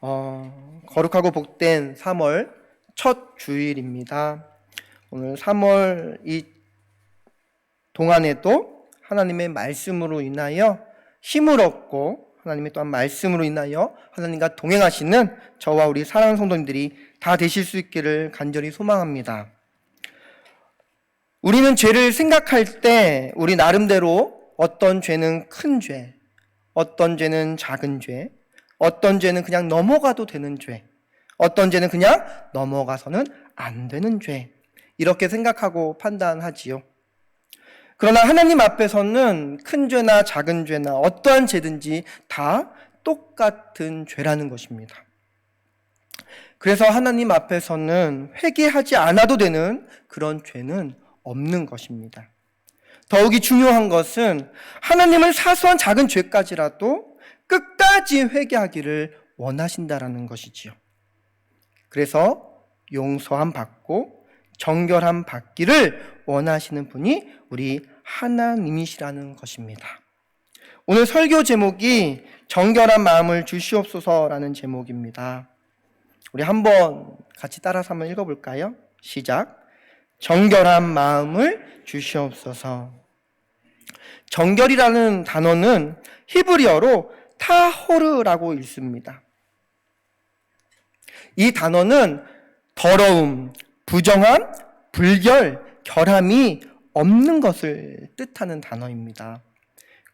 거룩하고 복된 3월 첫 주일입니다. 오늘 3월 이 동안에도 하나님의 말씀으로 인하여 힘을 얻고 하나님의 또한 말씀으로 인하여 하나님과 동행하시는 저와 우리 사랑하는 성도님들이 다 되실 수 있기를 간절히 소망합니다. 우리는 죄를 생각할 때 우리 나름대로 어떤 죄는 큰 죄, 어떤 죄는 작은 죄, 어떤 죄는 그냥 넘어가도 되는 죄, 어떤 죄는 그냥 넘어가서는 안 되는 죄, 이렇게 생각하고 판단하지요. 그러나 하나님 앞에서는 큰 죄나 작은 죄나 어떠한 죄든지 다 똑같은 죄라는 것입니다. 그래서 하나님 앞에서는 회개하지 않아도 되는 그런 죄는 없는 것입니다. 더욱이 중요한 것은 하나님은 사소한 작은 죄까지라도 끝까지 회개하기를 원하신다라는 것이지요. 그래서 용서함 받고 정결함 받기를 원하시는 분이 우리 하나님이시라는 것입니다. 오늘 설교 제목이 정결한 마음을 주시옵소서라는 제목입니다. 우리 한번 같이 따라서 한번 읽어볼까요? 시작. 정결한 마음을 주시옵소서. 정결이라는 단어는 히브리어로 타호르라고 읽습니다. 이 단어는 더러움, 부정함, 불결, 결함이 없는 것을 뜻하는 단어입니다.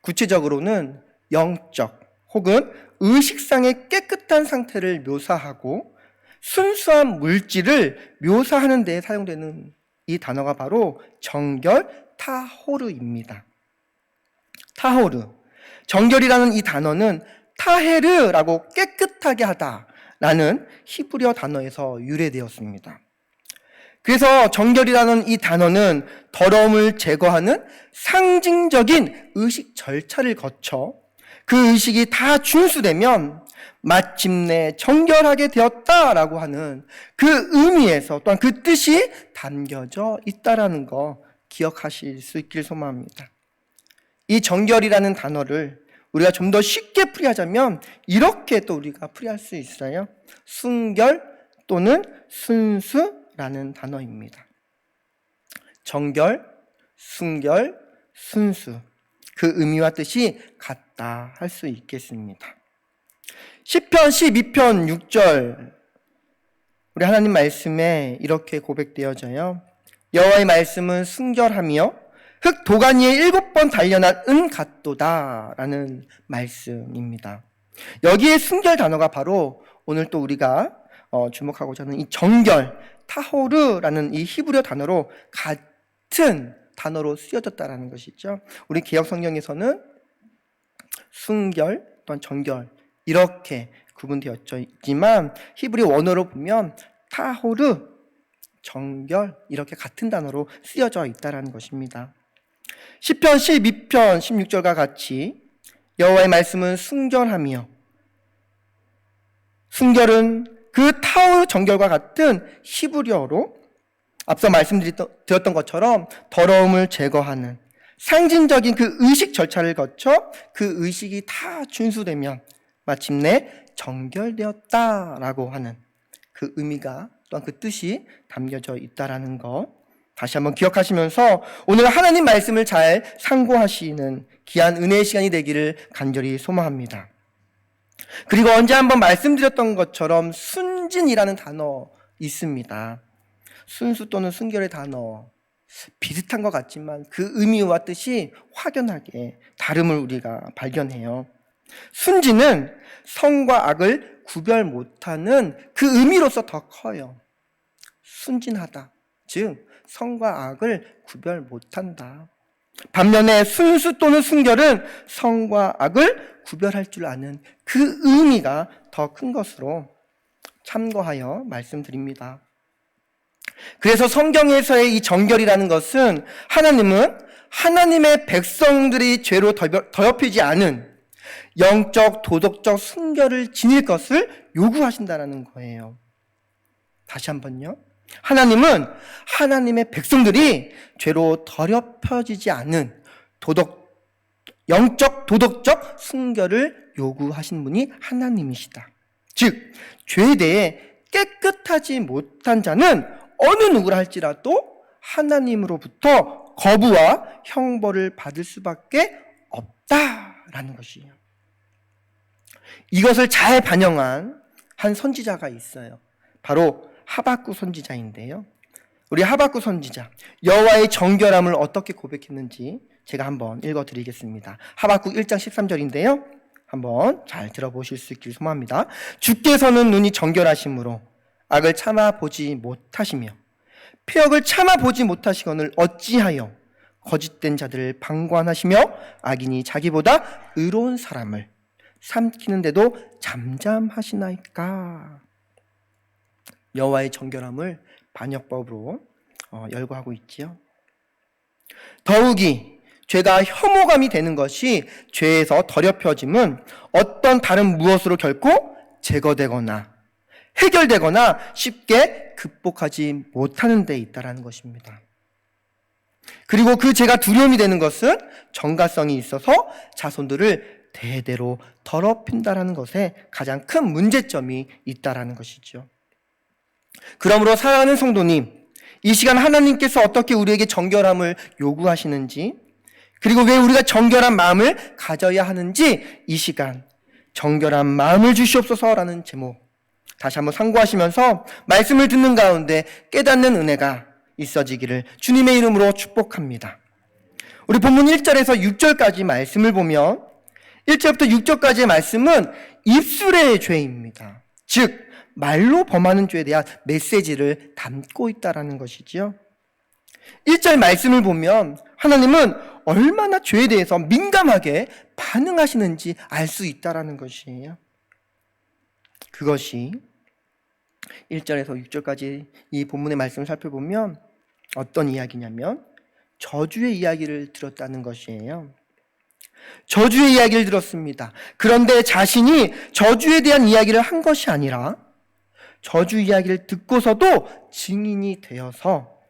구체적으로는 영적 혹은 의식상의 깨끗한 상태를 묘사하고 순수한 물질을 묘사하는 데 사용되는 이 단어가 바로 정결 타호르입니다. 타호르, 정결이라는 이 단어는 타헤르라고 깨끗하게 하다라는 히브리어 단어에서 유래되었습니다. 그래서 정결이라는 이 단어는 더러움을 제거하는 상징적인 의식 절차를 거쳐 그 의식이 다 준수되면 마침내 정결하게 되었다라고 하는 그 의미에서 또한 그 뜻이 담겨져 있다라는 거 기억하실 수 있길 소망합니다. 이 정결이라는 단어를 우리가 좀 더 쉽게 풀이하자면 이렇게 또 우리가 풀이할 수 있어요. 순결 또는 순수라는 단어입니다. 정결, 순결, 순수, 그 의미와 뜻이 같다 할 수 있겠습니다. 시편 12편 6절 우리 하나님 말씀에 이렇게 고백되어져요. 여호와의 말씀은 순결하며 흙 도가니에 7번 단련한 은 같도다 라는 말씀입니다. 여기에 순결 단어가 바로 오늘 또 우리가 주목하고자 하는 이 정결, 타호르라는 이 히브리어 단어로 같은 단어로 쓰여졌다라는 것이죠. 우리 개역 성경에서는 순결 또는 정결 이렇게 구분되어 있지만 히브리 원어로 보면 타호르, 정결 이렇게 같은 단어로 쓰여져 있다라는 것입니다. 시편 12편 16절과 같이 여호와의 말씀은 순결하며, 순결은 그 타오르 정결과 같은 히브리어로 앞서 말씀드렸던 것처럼 더러움을 제거하는 상징적인 그 의식 절차를 거쳐 그 의식이 다 준수되면 마침내 정결되었다라고 하는 그 의미가 또한 그 뜻이 담겨져 있다라는 것 다시 한번 기억하시면서 오늘 하나님 말씀을 잘 상고하시는 귀한 은혜의 시간이 되기를 간절히 소망합니다. 그리고 언제 한번 말씀드렸던 것처럼 순진이라는 단어 있습니다. 순수 또는 순결의 단어 비슷한 것 같지만 그 의미와 뜻이 확연하게 다름을 우리가 발견해요. 순진은 선과 악을 구별 못하는 그 의미로서 더 커요. 순진하다, 즉 선과 악을 구별 못한다. 반면에 순수 또는 순결은 선과 악을 구별할 줄 아는 그 의미가 더 큰 것으로 참고하여 말씀드립니다. 그래서 성경에서의 이 정결이라는 것은 하나님은 하나님의 백성들이 죄로 더럽히지 않은 영적, 도덕적 순결을 지닐 것을 요구하신다는 거예요. 다시 한번요. 하나님은 하나님의 백성들이 죄로 더럽혀지지 않은 영적, 도덕적 순결을 요구하신 분이 하나님이시다. 즉 죄에 대해 깨끗하지 못한 자는 어느 누구라 할지라도 하나님으로부터 거부와 형벌을 받을 수밖에 없다라는 것이에요. 이것을 잘 반영한 한 선지자가 있어요. 바로 하박국 선지자인데요. 우리 하박국 선지자, 여호와의 정결함을 어떻게 고백했는지 제가 한번 읽어드리겠습니다. 하박국 1장 13절인데요. 한번 잘 들어보실 수 있길 소망합니다. 주께서는 눈이 정결하심으로 악을 참아보지 못하시며 폐역을 참아보지 못하시거늘 어찌하여 거짓된 자들을 방관하시며 악인이 자기보다 의로운 사람을 삼키는데도 잠잠하시나이까. 여호와의 정결함을 반역법으로 열거하고 있지요. 더욱이 죄가 혐오감이 되는 것이 죄에서 더럽혀짐은 어떤 다른 무엇으로 결코 제거되거나 해결되거나 쉽게 극복하지 못하는 데 있다는 것입니다. 그리고 그 죄가 두려움이 되는 것은 정가성이 있어서 자손들을 대대로 더럽힌다는 것에 가장 큰 문제점이 있다는 것이죠. 그러므로 사랑하는 성도님, 이 시간 하나님께서 어떻게 우리에게 정결함을 요구하시는지, 그리고 왜 우리가 정결한 마음을 가져야 하는지 이 시간 정결한 마음을 주시옵소서라는 제목 다시 한번 상고하시면서 말씀을 듣는 가운데 깨닫는 은혜가 있어지기를 주님의 이름으로 축복합니다. 우리 본문 1절에서 6절까지 말씀을 보면 1절부터 6절까지의 말씀은 입술의 죄입니다. 즉 말로 범하는 죄에 대한 메시지를 담고 있다는 것이지요. 1절 말씀을 보면 하나님은 얼마나 죄에 대해서 민감하게 반응하시는지 알 수 있다는 것이에요. 그것이 1절에서 6절까지 이 본문의 말씀을 살펴보면 어떤 이야기냐면 저주의 이야기를 들었다는 것이에요. 저주의 이야기를 들었습니다. 그런데 자신이 저주에 대한 이야기를 한 것이 아니라 저주 이야기를 듣고서도 증인이 되어서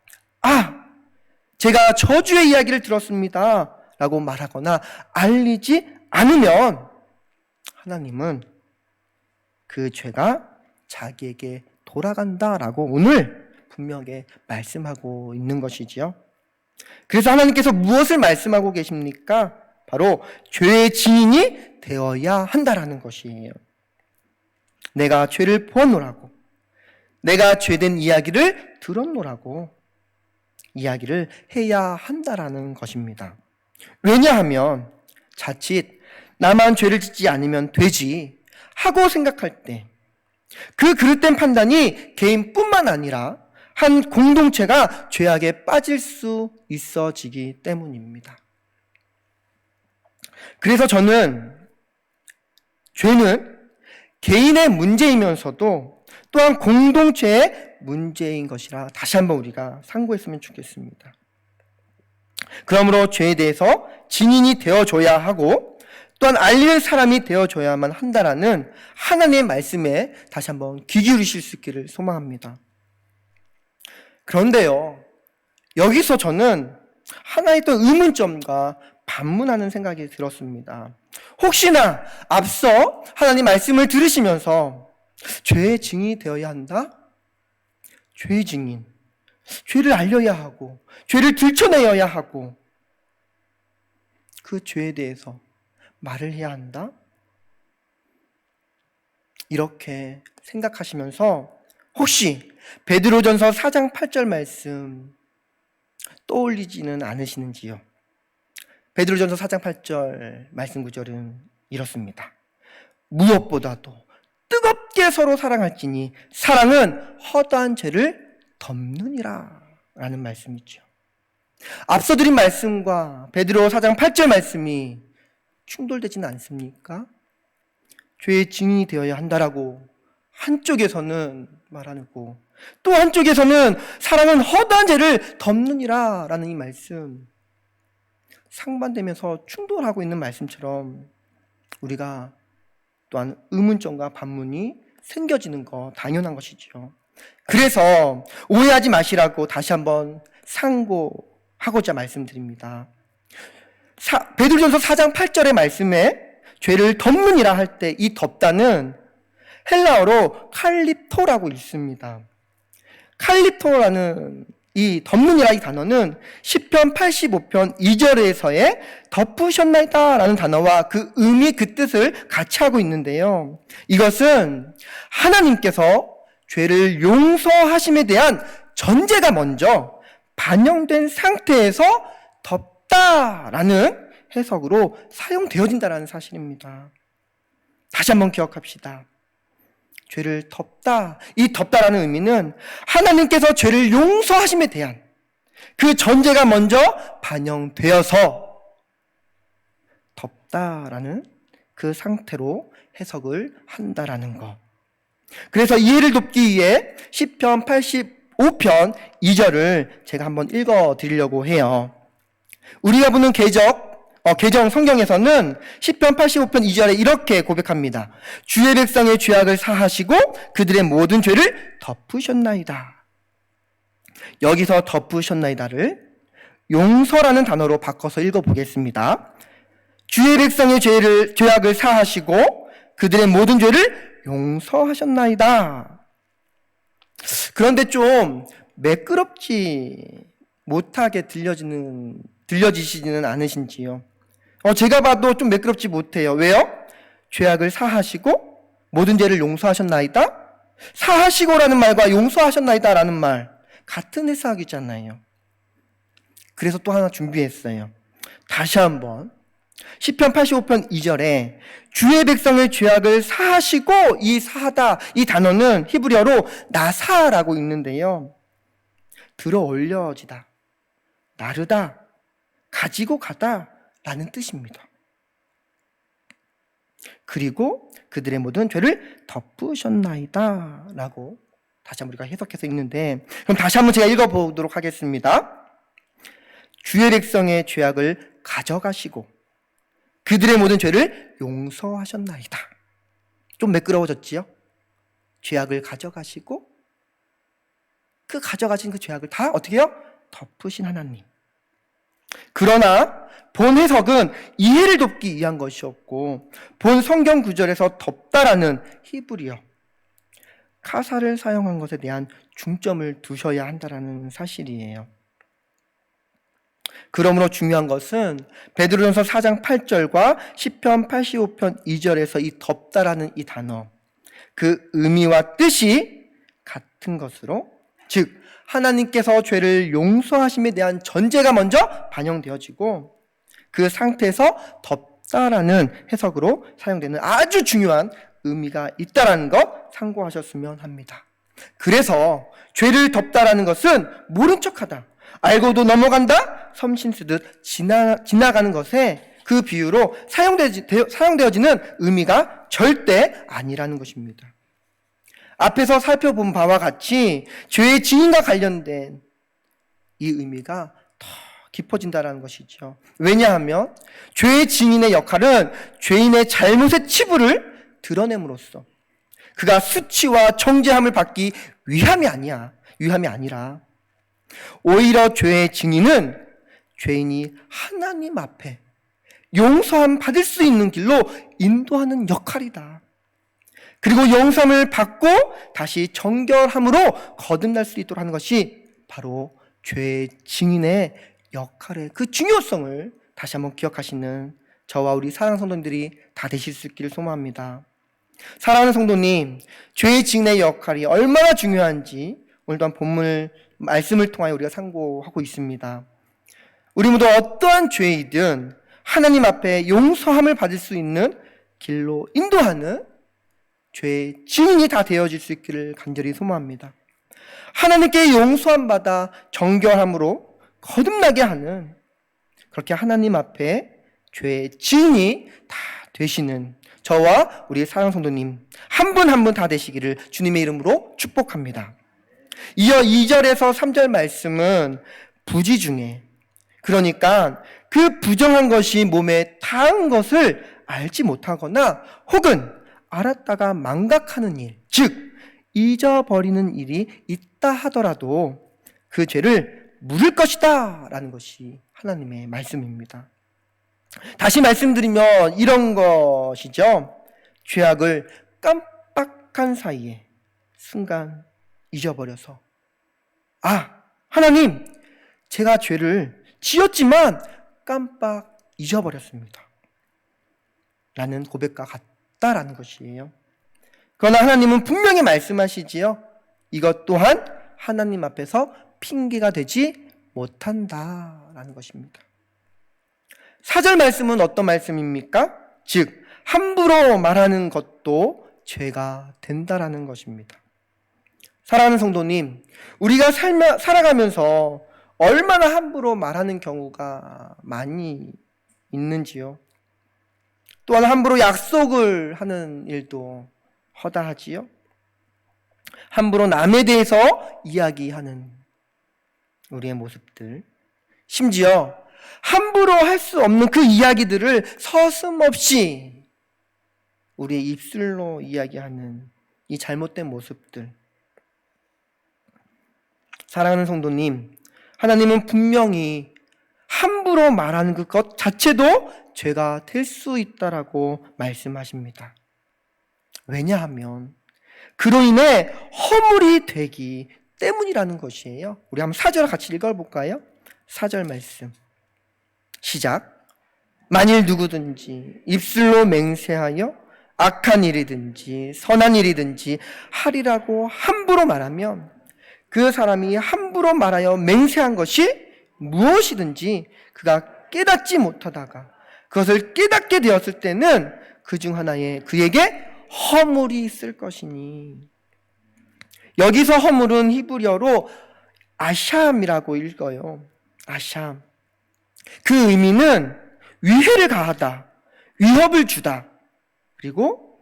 제가 저주의 이야기를 들었습니다 라고 말하거나 알리지 않으면 하나님은 그 죄가 자기에게 돌아간다라고 오늘 분명하게 말씀하고 있는 것이지요. 그래서 하나님께서 무엇을 말씀하고 계십니까? 바로 죄의 증인이 되어야 한다라는 것이에요. 내가 죄를 보았노라고, 내가 죄된 이야기를 들었노라고 이야기를 해야 한다라는 것입니다. 왜냐하면 자칫 나만 죄를 짓지 않으면 되지 하고 생각할 때 그 그릇된 판단이 개인뿐만 아니라 한 공동체가 죄악에 빠질 수 있어지기 때문입니다. 그래서 저는 죄는 개인의 문제이면서도 또한 공동체의 문제인 것이라 다시 한번 우리가 상고했으면 좋겠습니다. 그러므로 죄에 대해서 증인이 되어줘야 하고 또한 알릴 사람이 되어줘야만 한다라는 하나님의 말씀에 다시 한번 귀 기울이실 수 있기를 소망합니다. 그런데요, 여기서 저는 하나의 또 의문점과 반문하는 생각이 들었습니다. 혹시나 앞서 하나님 말씀을 들으시면서 죄의 증인이 되어야 한다? 죄의 증인, 죄를 알려야 하고 죄를 들춰내어야 하고 그 죄에 대해서 말을 해야 한다? 이렇게 생각하시면서 혹시 베드로전서 4장 8절 말씀 떠올리지는 않으시는지요? 베드로전서 4장 8절 말씀 구절은 이렇습니다. 무엇보다도 뜨겁게 서로 사랑할지니 사랑은 허다한 죄를 덮느니라 라는 말씀이죠. 앞서 드린 말씀과 베드로 4장 8절 말씀이 충돌되지는 않습니까? 죄의 증인이 되어야 한다라고 한쪽에서는 말하고 또 한쪽에서는 사랑은 허다한 죄를 덮느니라 라는 이 말씀, 상반되면서 충돌하고 있는 말씀처럼 우리가 또한 의문점과 반문이 생겨지는 거 당연한 것이죠. 그래서 오해하지 마시라고 다시 한번 상고하고자 말씀드립니다. 베드로전서 4장 8절의 말씀에 죄를 덮느니라 할 때 이 덮다는 헬라어로 칼립토라고 있습니다. 칼립토라는 이 덮는이라 이 단어는 시편 85편 2절에서의 덮으셨나이다 라는 단어와 그 의미, 그 뜻을 같이 하고 있는데요. 이것은 하나님께서 죄를 용서하심에 대한 전제가 먼저 반영된 상태에서 덮다라는 해석으로 사용되어진다는 사실입니다. 다시 한번 기억합시다. 죄를 덮다, 이 덮다라는 의미는 하나님께서 죄를 용서하심에 대한 그 전제가 먼저 반영되어서 덮다라는 그 상태로 해석을 한다라는 것. 그래서 이해를 돕기 위해 시편 85편 2절을 제가 한번 읽어드리려고 해요. 우리가 보는 개정 성경에서는 시편 85편 2절에 이렇게 고백합니다. 주의 백성의 죄악을 사하시고 그들의 모든 죄를 덮으셨나이다. 여기서 덮으셨나이다를 용서라는 단어로 바꿔서 읽어보겠습니다. 주의 백성의 죄악을 사하시고 그들의 모든 죄를 용서하셨나이다. 그런데 좀 매끄럽지 못하게 들려지시지는 않으신지요? 제가 봐도 좀 매끄럽지 못해요. 왜요? 죄악을 사하시고 모든 죄를 용서하셨나이다? 사하시고라는 말과 용서하셨나이다라는 말 같은 해석이잖아요. 그래서 또 하나 준비했어요. 다시 한번 시편 85편 2절에 주의 백성의 죄악을 사하시고, 이 사하다, 이 단어는 히브리어로 나사라고 있는데요. 들어 올려지다, 나르다, 가지고 가다 라는 뜻입니다. 그리고 그들의 모든 죄를 덮으셨나이다 라고 다시 한번 우리가 해석해서 읽는데, 그럼 다시 한번 제가 읽어보도록 하겠습니다. 주의 백성의 죄악을 가져가시고 그들의 모든 죄를 용서하셨나이다. 좀 매끄러워졌지요? 죄악을 가져가시고 그 가져가신 그 죄악을 다 어떻게 해요? 덮으신 하나님. 그러나 본 해석은 이해를 돕기 위한 것이었고, 본 성경 구절에서 덮다라는 히브리어 카사를 사용한 것에 대한 중점을 두셔야 한다는 사실이에요. 그러므로 중요한 것은 베드로전서 4장 8절과 시편 85편 2절에서 이 덮다라는 이 단어, 그 의미와 뜻이 같은 것으로, 즉 하나님께서 죄를 용서하심에 대한 전제가 먼저 반영되어지고 그 상태에서 덮다라는 해석으로 사용되는 아주 중요한 의미가 있다는 것 참고하셨으면 합니다. 그래서 죄를 덮다라는 것은 모른 척하다, 알고도 넘어간다, 섬신 쓰듯 지나가는 것에 그 비유로 사용되어지는 의미가 절대 아니라는 것입니다. 앞에서 살펴본 바와 같이 죄의 증인과 관련된 이 의미가 더 깊어진다는 것이죠. 왜냐하면 죄의 증인의 역할은 죄인의 잘못의 치부를 드러냄으로써 그가 수치와 정죄함을 받기 위함이 아니라 오히려 죄의 증인은 죄인이 하나님 앞에 용서함 받을 수 있는 길로 인도하는 역할이다. 그리고 용서함을 받고 다시 정결함으로 거듭날 수 있도록 하는 것이 바로 죄의 증인의 역할의 그 중요성을 다시 한번 기억하시는 저와 우리 사랑하는 성도님들이 다 되실 수 있기를 소망합니다. 사랑하는 성도님, 죄의 증인의 역할이 얼마나 중요한지 오늘 또한 본문 말씀을 통하여 우리가 상고하고 있습니다. 우리 모두 어떠한 죄이든 하나님 앞에 용서함을 받을 수 있는 길로 인도하는 죄의 증인이 다 되어질 수 있기를 간절히 소망합니다. 하나님께 용서함 받아 정결함으로 거듭나게 하는, 그렇게 하나님 앞에 죄의 증인이 다 되시는 저와 우리 사랑하는 성도님 한 분 한 분 다 되시기를 주님의 이름으로 축복합니다. 이어 2절에서 3절 말씀은 부지 중에, 그러니까 그 부정한 것이 몸에 닿은 것을 알지 못하거나 혹은 알았다가 망각하는 일, 즉 잊어버리는 일이 있다 하더라도 그 죄를 물을 것이다 라는 것이 하나님의 말씀입니다. 다시 말씀드리면 이런 것이죠. 죄악을 착한 사이에 순간 잊어버려서 하나님, 제가 죄를 지었지만 깜빡 잊어버렸습니다 라는 고백과 같다라는 것이에요. 그러나 하나님은 분명히 말씀하시지요. 이것 또한 하나님 앞에서 핑계가 되지 못한다라는 것입니다. 4절 말씀은 어떤 말씀입니까? 즉 함부로 말하는 것도 죄가 된다라는 것입니다. 사랑하는 성도님, 우리가 살아가면서 얼마나 함부로 말하는 경우가 많이 있는지요. 또한 함부로 약속을 하는 일도 허다하지요. 함부로 남에 대해서 이야기하는 우리의 모습들, 심지어 함부로 할 수 없는 그 이야기들을 서슴없이 우리의 입술로 이야기하는 이 잘못된 모습들. 사랑하는 성도님, 하나님은 분명히 함부로 말하는 것 자체도 죄가 될 수 있다라고 말씀하십니다. 왜냐하면 그로 인해 허물이 되기 때문이라는 것이에요. 우리 한번 4절 같이 읽어볼까요? 4절 말씀 시작. 만일 누구든지 입술로 맹세하여 악한 일이든지 선한 일이든지 하리라고 함부로 말하면 그 사람이 함부로 말하여 맹세한 것이 무엇이든지 그가 깨닫지 못하다가 그것을 깨닫게 되었을 때는 그 중 하나에 그에게 허물이 있을 것이니. 여기서 허물은 히브리어로 아샴이라고 읽어요. 아샴. 그 의미는 위해를 가하다, 위협을 주다, 그리고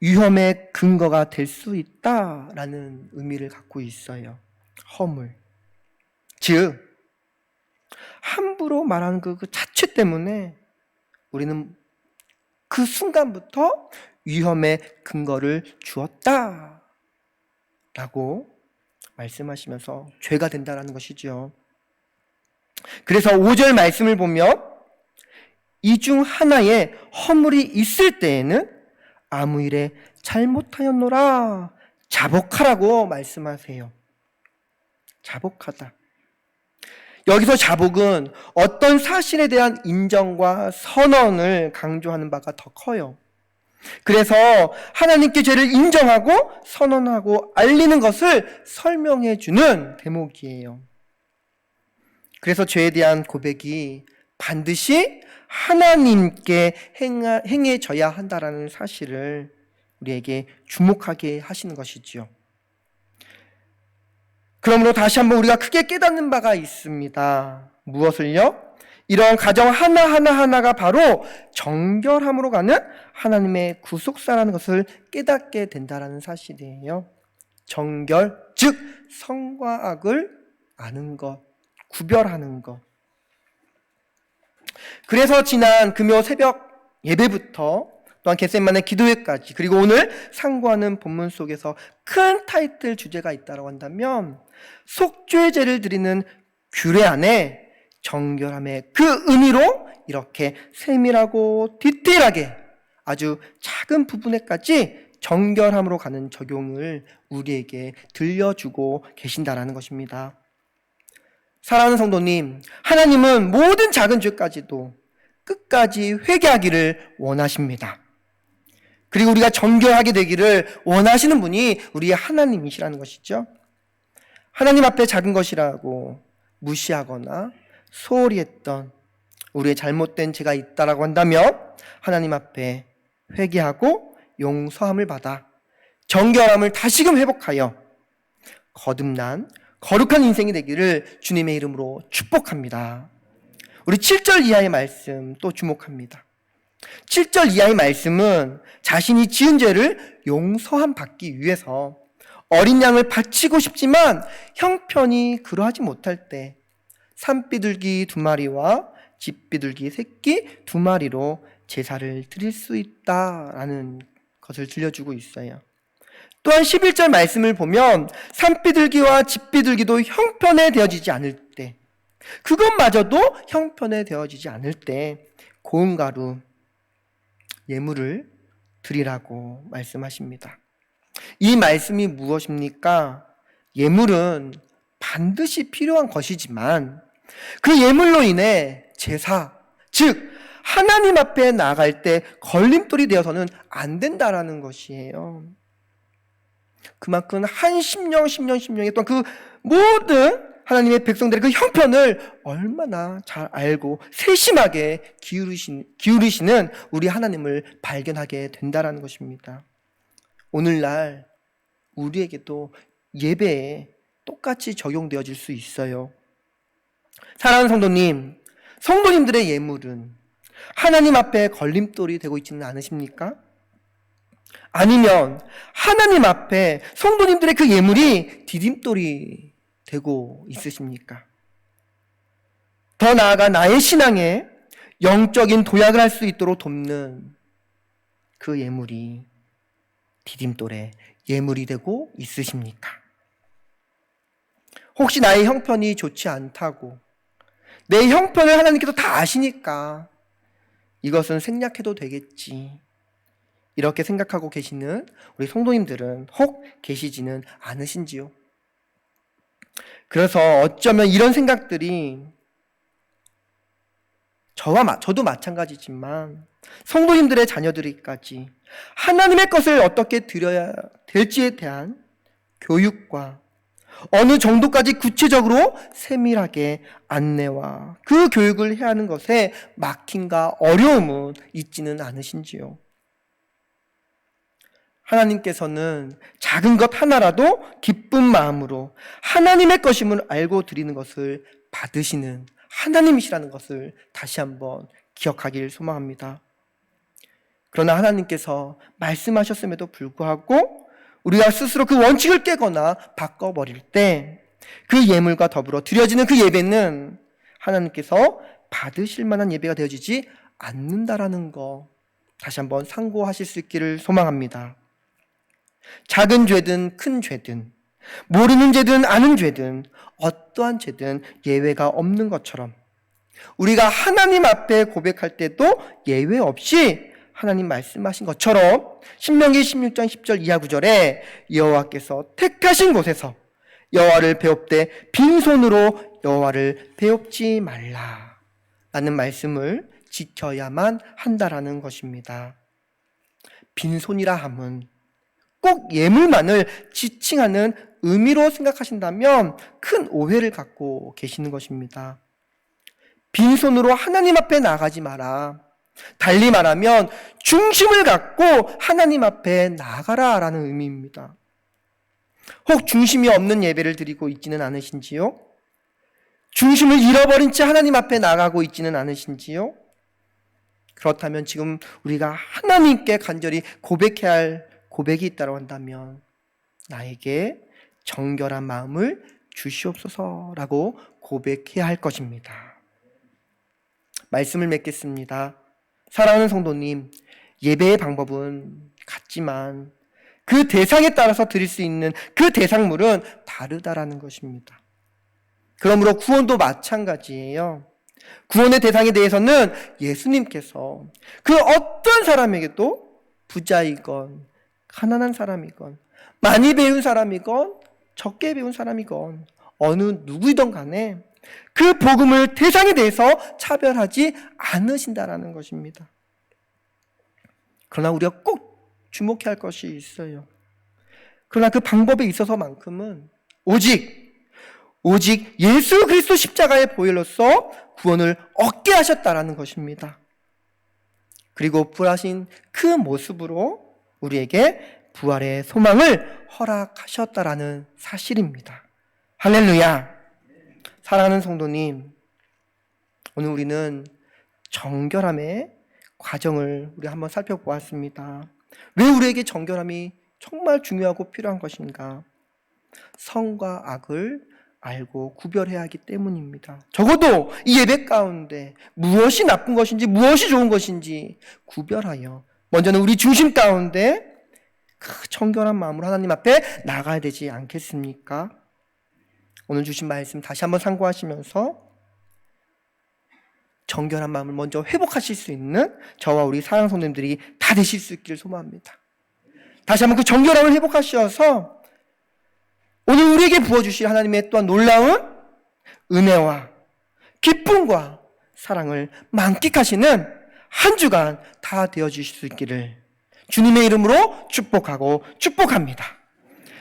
위험의 근거가 될 수 있다라는 의미를 갖고 있어요. 허물. 즉 함부로 말하는 그 자체 때문에 우리는 그 순간부터 위험의 근거를 주었다라고 말씀하시면서 죄가 된다라는 것이죠. 그래서 5절 말씀을 보면 이 중 하나에 허물이 있을 때에는 아무 일에 잘못하였노라 자복하라고 말씀하세요. 자복하다. 여기서 자복은 어떤 사실에 대한 인정과 선언을 강조하는 바가 더 커요. 그래서 하나님께 죄를 인정하고 선언하고 알리는 것을 설명해 주는 대목이에요. 그래서 죄에 대한 고백이 반드시 하나님께 행해져야 한다라는 사실을 우리에게 주목하게 하시는 것이지요. 그러므로 다시 한번 우리가 크게 깨닫는 바가 있습니다. 무엇을요? 이런 가정 하나하나가 바로 정결함으로 가는 하나님의 구속사라는 것을 깨닫게 된다는 사실이에요. 정결, 즉 선과 악을 아는 것, 구별하는 것. 그래서 지난 금요 새벽 예배부터 또한 겟세마네 기도회까지 그리고 오늘 상고하는 본문 속에서 큰 타이틀 주제가 있다고 한다면 속죄제를 드리는 규례 안에 정결함의 그 의미로 이렇게 세밀하고 디테일하게 아주 작은 부분에까지 정결함으로 가는 적용을 우리에게 들려주고 계신다라는 것입니다. 사랑하는 성도님, 하나님은 모든 작은 죄까지도 끝까지 회개하기를 원하십니다. 그리고 우리가 정결하게 되기를 원하시는 분이 우리의 하나님이시라는 것이죠. 하나님 앞에 작은 것이라고 무시하거나 소홀히 했던 우리의 잘못된 죄가 있다라고 한다면 하나님 앞에 회개하고 용서함을 받아 정결함을 다시금 회복하여 거듭난 거룩한 인생이 되기를 주님의 이름으로 축복합니다. 우리 7절 이하의 말씀 또 주목합니다. 7절 이하의 말씀은 자신이 지은 죄를 용서함 받기 위해서 어린 양을 바치고 싶지만 형편이 그러하지 못할 때 산비둘기 2마리와 집비둘기 새끼 2마리로 제사를 드릴 수 있다라는 것을 들려주고 있어요. 또한 11절 말씀을 보면 산비둘기와 집비둘기도 형편에 되어지지 않을 때, 그것마저도 형편에 되어지지 않을 때 고운 가루 예물을 드리라고 말씀하십니다. 이 말씀이 무엇입니까? 예물은 반드시 필요한 것이지만 그 예물로 인해 제사, 즉 하나님 앞에 나아갈 때 걸림돌이 되어서는 안 된다라는 것이에요. 그만큼 한 심령의 또한 그 모든 하나님의 백성들의 그 형편을 얼마나 잘 알고 세심하게 기울이시는 우리 하나님을 발견하게 된다라는 것입니다. 오늘날 우리에게도 예배에 똑같이 적용되어질 수 있어요. 사랑하는 성도님들의 예물은 하나님 앞에 걸림돌이 되고 있지는 않으십니까? 아니면 하나님 앞에 성도님들의 그 예물이 디딤돌이 되고 있으십니까? 더 나아가 나의 신앙에 영적인 도약을 할 수 있도록 돕는 그 예물이 디딤돌의 예물이 되고 있으십니까? 혹시 나의 형편이 좋지 않다고, 내 형편을 하나님께서 다 아시니까 이것은 생략해도 되겠지, 이렇게 생각하고 계시는 우리 성도님들은 혹 계시지는 않으신지요? 그래서 어쩌면 이런 생각들이 저도 마찬가지지만 성도님들의 자녀들에게까지 하나님의 것을 어떻게 드려야 될지에 대한 교육과 어느 정도까지 구체적으로 세밀하게 안내와 그 교육을 해야 하는 것에 막힘과 어려움은 있지는 않으신지요? 하나님께서는 작은 것 하나라도 기쁜 마음으로 하나님의 것임을 알고 드리는 것을 받으시는 하나님이시라는 것을 다시 한번 기억하길 소망합니다. 그러나 하나님께서 말씀하셨음에도 불구하고 우리가 스스로 그 원칙을 깨거나 바꿔버릴 때 그 예물과 더불어 드려지는 그 예배는 하나님께서 받으실 만한 예배가 되어지지 않는다라는 거 다시 한번 상고하실 수 있기를 소망합니다. 작은 죄든 큰 죄든 모르는 죄든 아는 죄든 어떠한 죄든 예외가 없는 것처럼 우리가 하나님 앞에 고백할 때도 예외 없이 하나님 말씀하신 것처럼 신명기 16장 10절 이하 구절에 여호와께서 택하신 곳에서 여호와를 배웁되 빈손으로 여호와를 배웁지 말라 라는 말씀을 지켜야만 한다라는 것입니다. 빈손이라 함은 꼭 예물만을 지칭하는 의미로 생각하신다면 큰 오해를 갖고 계시는 것입니다. 빈손으로 하나님 앞에 나아가지 마라. 달리 말하면 중심을 갖고 하나님 앞에 나아가라 라는 의미입니다. 혹 중심이 없는 예배를 드리고 있지는 않으신지요? 중심을 잃어버린 채 하나님 앞에 나아가고 있지는 않으신지요? 그렇다면 지금 우리가 하나님께 간절히 고백해야 할 고백이 있다고 한다면 나에게 정결한 마음을 주시옵소서라고 고백해야 할 것입니다. 말씀을 맺겠습니다. 사랑하는 성도님, 예배의 방법은 같지만 그 대상에 따라서 드릴 수 있는 그 대상물은 다르다라는 것입니다. 그러므로 구원도 마찬가지예요. 구원의 대상에 대해서는 예수님께서 그 어떤 사람에게도 부자이건 가난한 사람이건 많이 배운 사람이건 적게 배운 사람이건 어느 누구이든 간에 그 복음을 대상에 대해서 차별하지 않으신다라는 것입니다. 그러나 우리가 꼭 주목해야 할 것이 있어요. 그러나 그 방법에 있어서만큼은 오직 예수 그리스도 십자가의 보혈로서 구원을 얻게 하셨다라는 것입니다. 그리고 부활하신 그 모습으로 우리에게 부활의 소망을 허락하셨다라는 사실입니다. 할렐루야. 사랑하는 성도님, 오늘 우리는 정결함의 과정을 우리 한번 살펴보았습니다. 왜 우리에게 정결함이 정말 중요하고 필요한 것인가? 선과 악을 알고 구별해야 하기 때문입니다. 적어도 이 예배 가운데 무엇이 나쁜 것인지 무엇이 좋은 것인지 구별하여 먼저는 우리 중심 가운데 그 정결한 마음으로 하나님 앞에 나가야 되지 않겠습니까? 오늘 주신 말씀 다시 한번 상고하시면서 정결한 마음을 먼저 회복하실 수 있는 저와 우리 사랑 성도님들이 다 되실 수 있기를 소망합니다. 다시 한번 그 정결함을 회복하셔서 오늘 우리에게 부어주실 하나님의 또한 놀라운 은혜와 기쁨과 사랑을 만끽하시는 한 주간 다 되어주실 수 있기를 주님의 이름으로 축복하고 축복합니다.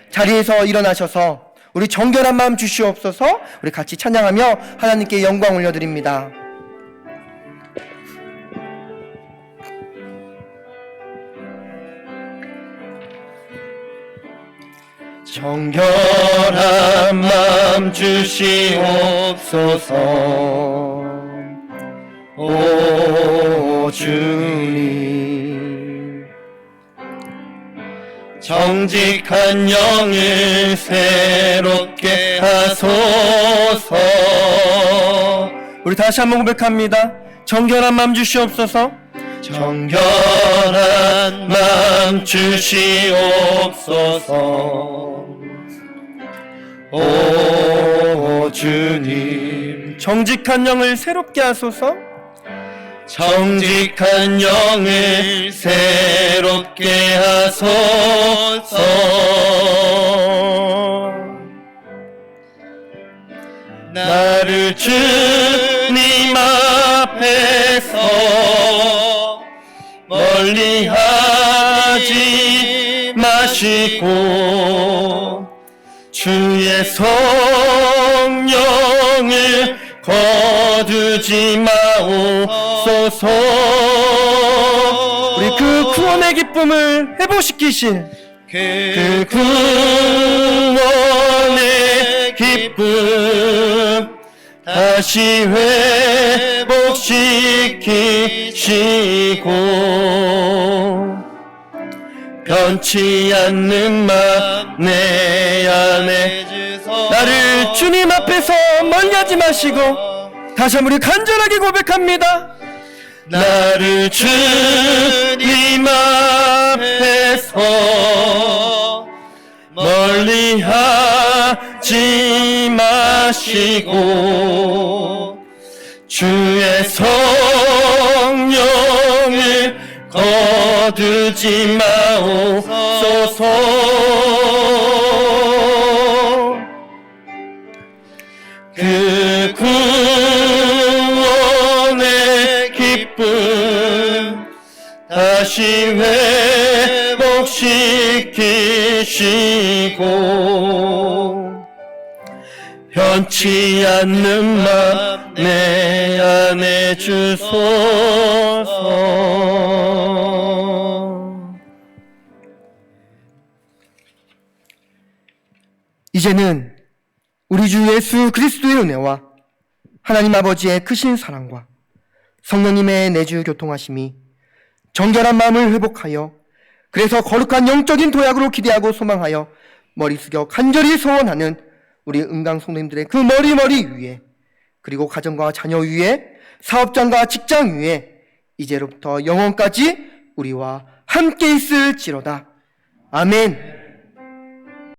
자리에서 일어나셔서 우리 정결한 마음 주시옵소서. 우리 같이 찬양하며 하나님께 영광 올려드립니다. 정결한 마음 주시옵소서. 오 주님, 정직한 영을 새롭게 하소서. 우리 다시 한번 고백합니다. 정결한 마음 주시옵소서. 정결한 마음 주시옵소서. 오 주님, 정직한 영을 새롭게 하소서. 정직한 영을 새롭게 하소서. 나를 주님 앞에서 멀리하지 마시고 주의 성령을 거두지 마옵소서. 우리 그 구원의 기쁨을 회복시키신 그 구원의 기쁨 다시 회복시키시고 변치 않는 맘 내 안에 주소서. 나를 주님 앞에서 멀리하지 마시고 다시 한번 우리 간절하게 고백합니다. 나를 주님 앞에서 멀리하지 마시고 주의 성령을 거두지 마옵소서. 그 구원의 기쁨 다시 회복시키시고 변치 않는 맘 내 안에 주소서. 이제는 우리 주 예수 그리스도의 은혜와 하나님 아버지의 크신 사랑과 성령님의 내주 교통하심이 정결한 마음을 회복하여 그래서 거룩한 영적인 도약으로 기대하고 소망하여 머리 숙여 간절히 소원하는 우리 은강 성도님들의 그 머리 위에, 그리고 가정과 자녀 위에, 사업장과 직장 위에 이제로부터 영원까지 우리와 함께 있을지로다. 아멘.